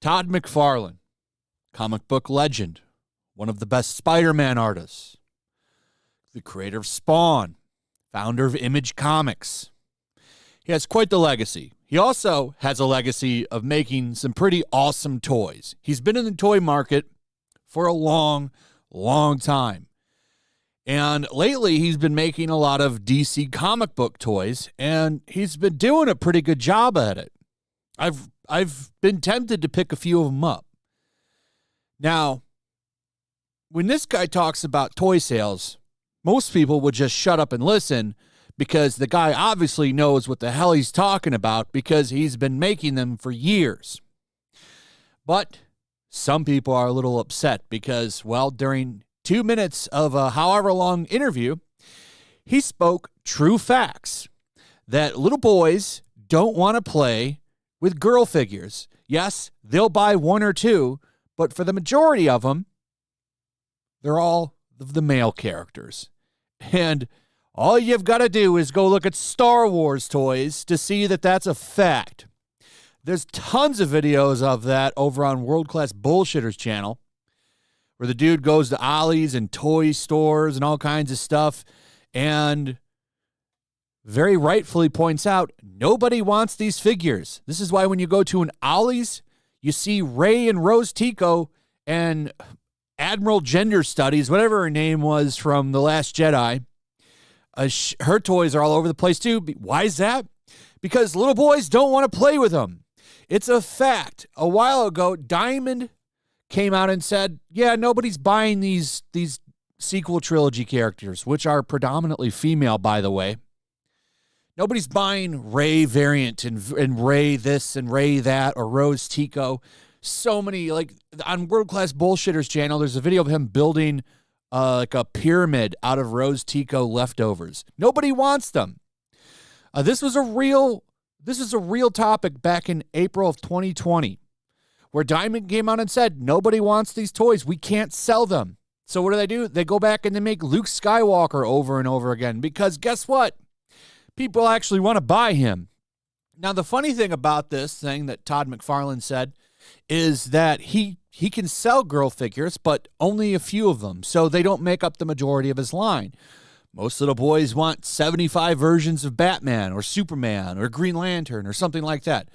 Todd McFarlane, comic book legend, one of the best Spider-Man artists, the creator of Spawn, founder of Image Comics. He has quite the legacy. He also has a legacy of making some pretty awesome toys. He's been in the toy market for a long, long time. And lately, he's been making a lot of DC comic book toys, and he's been doing a pretty good job at it. I've been tempted to pick a few of them up. Now, when this guy talks about toy sales, most people would just shut up and listen because the guy obviously knows what the hell he's talking about because he's been making them for years. But some people are a little upset because, well, during 2 minutes of a however long interview, he spoke true facts that little boys don't want to play with girl figures. Yes, they'll buy one or two, but for the majority of them, they're all the male characters. And all you've got to do is go look at Star Wars toys to see that that's a fact. There's tons of videos of that over on World Class Bullshitters channel, where the dude goes to Ollie's and toy stores and all kinds of stuff, and very rightfully points out, nobody wants these figures. This is why when you go to an Ollie's, you see Rey and Rose Tico and Admiral Gender Studies, whatever her name was from The Last Jedi. Her toys are all over the place too. Why is that? Because little boys don't want to play with them. It's a fact. A while ago, Diamond came out and said, yeah, nobody's buying these sequel trilogy characters, which are predominantly female, by the way. Nobody's buying Rey variant and Rey this and Rey that or Rose Tico. So many, like on World Class Bullshitters channel, there's a video of him building like a pyramid out of Rose Tico leftovers. Nobody wants them. This was a real topic back in April of 2020, where Diamond came out and said, nobody wants these toys. We can't sell them. So what do? They go back and they make Luke Skywalker over and over again because guess what? People actually want to buy him. Now, the funny thing about this thing that Todd McFarlane said is that he can sell girl figures, but only a few of them, so they don't make up the majority of his line. Most little boys want 75 versions of Batman or Superman or Green Lantern or something like that.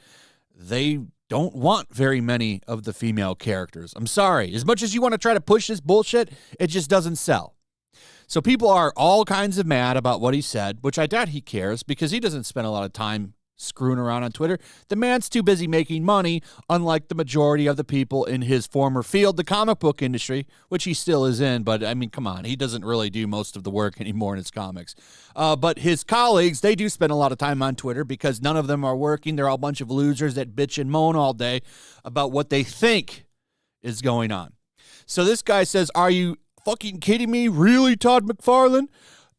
They don't want very many of the female characters. I'm sorry. As much as you want to try to push this bullshit, it just doesn't sell. So people are all kinds of mad about what he said, which I doubt he cares because he doesn't spend a lot of time screwing around on Twitter. The man's too busy making money, unlike the majority of the people in his former field, the comic book industry, which he still is in. But, I mean, come on. He doesn't really do most of the work anymore in his comics. But his colleagues, they do spend a lot of time on Twitter because none of them are working. They're all a bunch of losers that bitch and moan all day about what they think is going on. So this guy says, are you fucking kidding me? Really, Todd McFarlane?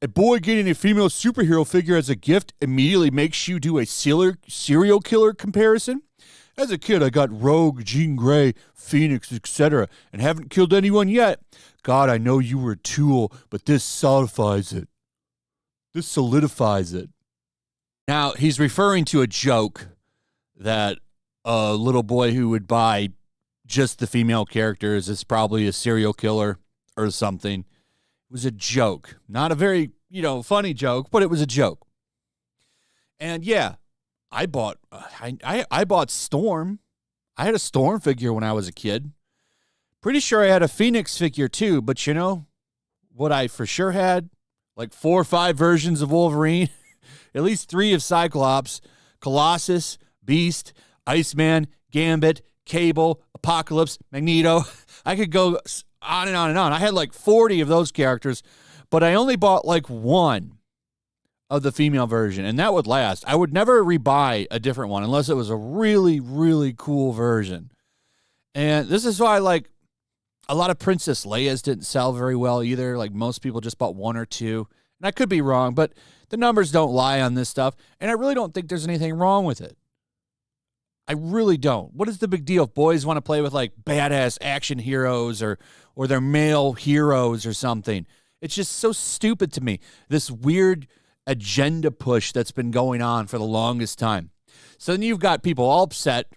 A boy getting a female superhero figure as a gift immediately makes you do a serial killer comparison? As a kid, I got Rogue, Jean Grey, Phoenix, etc., and haven't killed anyone yet. God, I know you were a tool, but this solidifies it. This solidifies it. Now, he's referring to a joke that a little boy who would buy just the female characters is probably a serial killer or something. It was a joke. Not a very, funny joke, but it was a joke. And yeah, I bought Storm. I had a Storm figure when I was a kid. Pretty sure I had a Phoenix figure too, but you know what I for sure had? Like 4 or 5 versions of Wolverine, at least 3 of Cyclops, Colossus, Beast, Iceman, Gambit, Cable, Apocalypse, Magneto. I could go on and on and on. I had like 40 of those characters, but I only bought like 1 of the female version, and that would last. I would never rebuy a different one unless it was a really, really cool version. And this is why, like, a lot of Princess Leia's didn't sell very well either. Like, most people just bought 1 or 2. And I could be wrong, but the numbers don't lie on this stuff, and I really don't think there's anything wrong with it. I really don't. What is the big deal if boys want to play with, like, badass action heroes or their male heroes or something? It's just so stupid to me, this weird agenda push that's been going on for the longest time. So then you've got people all upset.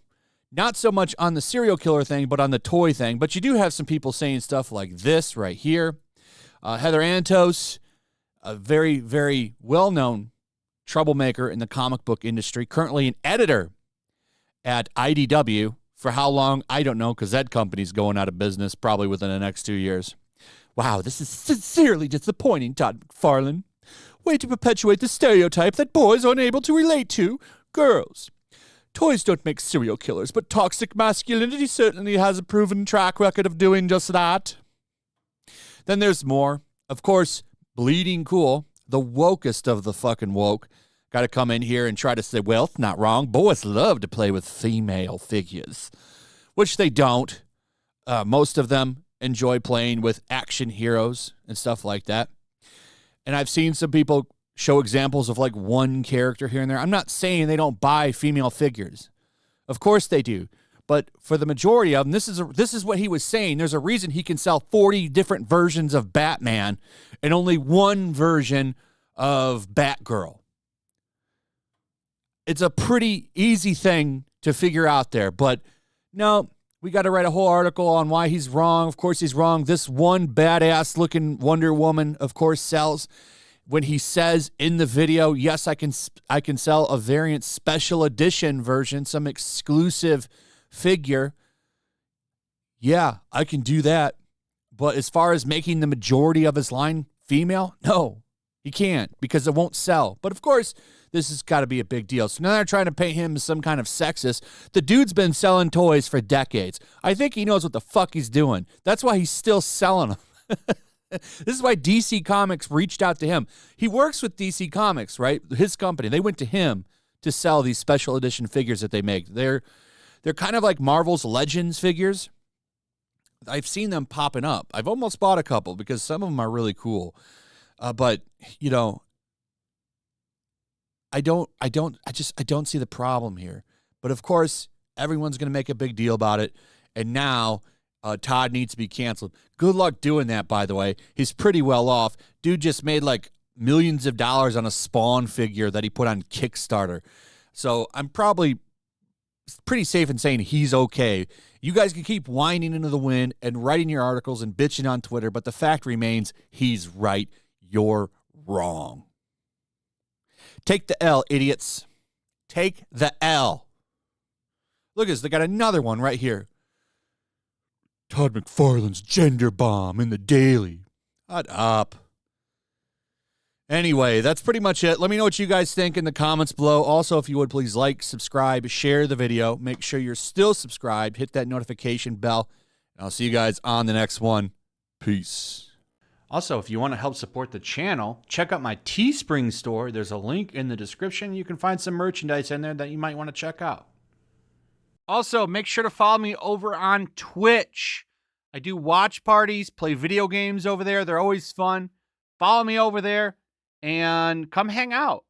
Not so much on the serial killer thing, but on the toy thing. But you do have some people saying stuff like this right here. Heather Antos, a very, very well-known troublemaker in the comic book industry, currently an editor at IDW. For how long, I don't know, because that company's going out of business probably within the next 2 years. Wow, this is sincerely disappointing, Todd McFarlane. Way to perpetuate the stereotype that boys are unable to relate to girls. Toys don't make serial killers, but toxic masculinity certainly has a proven track record of doing just that. Then there's more. Of course, Bleeding Cool, the wokest of the fucking woke, got to come in here and try to say, well, it's not wrong. Boys love to play with female figures, which they don't. Most of them enjoy playing with action heroes and stuff like that. And I've seen some people show examples of like one character here and there. I'm not saying they don't buy female figures. Of course they do. But for the majority of them, this is what he was saying. There's a reason he can sell 40 different versions of Batman and only one version of Batgirl. It's a pretty easy thing to figure out there. But no, we got to write a whole article on why he's wrong. Of course he's wrong. This one badass-looking Wonder Woman, of course, sells. When he says in the video, yes, I can sell a variant special edition version, some exclusive figure. Yeah, I can do that. But as far as making the majority of his line female, no, he can't because it won't sell. But of course, this has got to be a big deal. So now they're trying to paint him as some kind of sexist. The dude's been selling toys for decades. I think he knows what the fuck he's doing. That's why he's still selling them. This is why DC Comics reached out to him. He works with DC Comics, right? His company. They went to him to sell these special edition figures that they make. They're kind of like Marvel's Legends figures. I've seen them popping up. I've almost bought a couple because some of them are really cool. But, you know, I don't see the problem here. But of course, everyone's going to make a big deal about it. And now Todd needs to be canceled. Good luck doing that, by the way. He's pretty well off. Dude just made like millions of dollars on a Spawn figure that he put on Kickstarter. So I'm probably pretty safe in saying he's okay. You guys can keep whining into the wind and writing your articles and bitching on Twitter, but the fact remains he's right. You're wrong. Take the L, idiots. Take the L. Look at this. They got another one right here. Todd McFarlane's gender bomb in the Daily. Shut up. Anyway, that's pretty much it. Let me know what you guys think in the comments below. Also, if you would, please like, subscribe, share the video. Make sure you're still subscribed. Hit that notification bell. And I'll see you guys on the next one. Peace. Also, if you want to help support the channel, check out my Teespring store. There's a link in the description. You can find some merchandise in there that you might want to check out. Also, make sure to follow me over on Twitch. I do watch parties, play video games over there. They're always fun. Follow me over there and come hang out.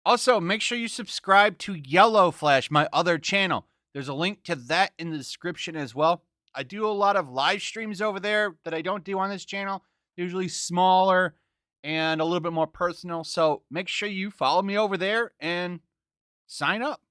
Also, make sure you subscribe to YellowFlash, my other channel. There's a link to that in the description as well. I do a lot of live streams over there that I don't do on this channel. Usually smaller and a little bit more personal. So make sure you follow me over there and sign up.